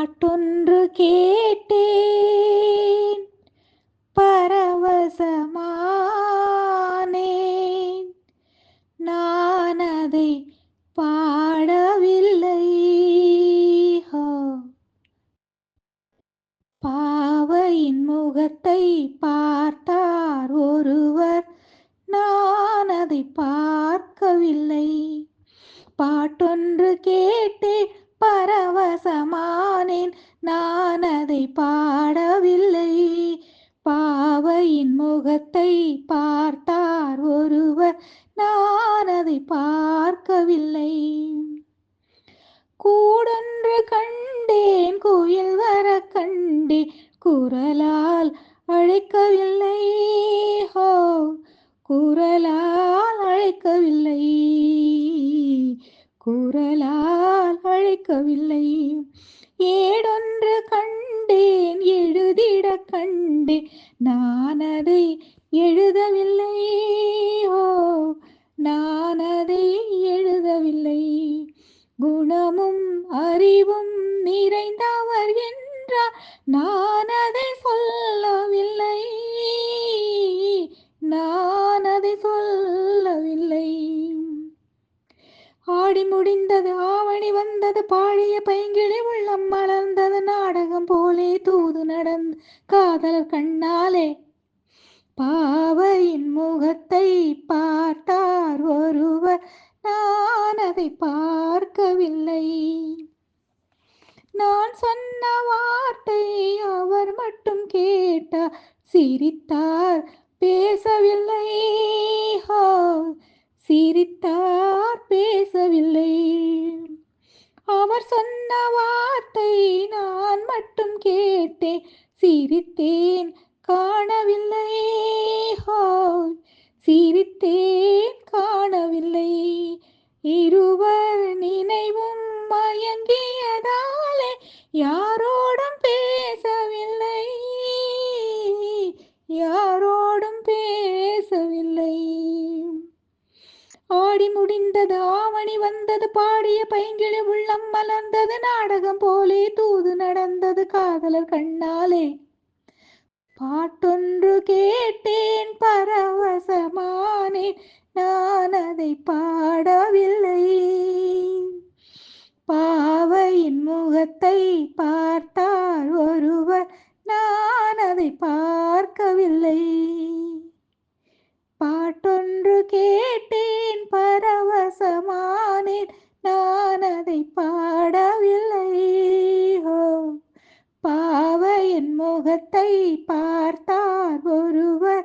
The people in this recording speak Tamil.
பாட்டொன்று கேட்டேன், பரவசமானேன். நான் அதை பாடவில்லை. ஹோ! பாவையின் முகத்தை பார்த்தார் ஒருவர், நான் அதை பார்க்கவில்லை. பாட்டொன்று கேட்டேன், பரவசமானேன். நான் அதை பாடவில்லை. பாவையின் முகத்தை பார்த்தார் ஒருவர், நான் அதை பார்க்கவில்லை. கூடொன்று கண்டேன், குயில் வர கண்டேன், குரலால் அழைக்கவில்லை. ஹோ! குரலால் அழைக்கவில்லை, குரலால் அழைக்கவில்லை. ஏடொன்று கண்டேன், எழுதிட கண்டேன், நான் அதை எழுதவில்லை. ஓ! நான் அதை எழுதவில்லை. குணமும் அறிவும் நிறைந்தவர் என்றார், நான் அதை சொல்லவில்லை. நான் அதை சொல்லவில்லை. ஆடி முடிந்தது, ஆவணி வந்தது, பாடிய பைங்கிளி உள்ளம் மலர்ந்தது, நாடகம் போலே தூது நடந்து காதலர் கண்ணாலே. பாவையின் முகத்தை பார்த்தார் ஒருவர், நான் அதை பார்க்கவில்லை. நான் சொன்ன வார்த்தை அவர் மட்டும் கேட்டார், சிரித்தார், பேசவில்லை. ஹோ! சிரித்தார், பேசவில்லை. அவர் சொன்ன வார்த்தை நான் மட்டும் கேட்டேன், சிரித்தேன், காணவில்லை. ஹோ! சிரித்தேன், காணவில்லை. இருவர் நினைவும் மயங்கியதாலே யாரோடும் பேசவில்லை, யாரோடும் பேசவில்லை. ஆடி முடிந்தது, ஆவணி வந்தது, பாடிய பைங்கிளி உள்ளம் மலர்ந்தது, நாடகம் போலே தூது நடந்தது காதலர் கண்ணாலே. பாட்டொன்று கேட்டேன், பரவசமானேன், நான் அதை பாடவில்லை. பாவையின் முகத்தை பார்த்தார் ஒருவர், நான் அதை பார்க்கவில்லை. பாட்டொன்று கேட்டேன், பரவசமானேன், நான் அதை பாடவில்லை. ஹோ! பாவையின் முகத்தை பார்த்தார் ஒருவர்,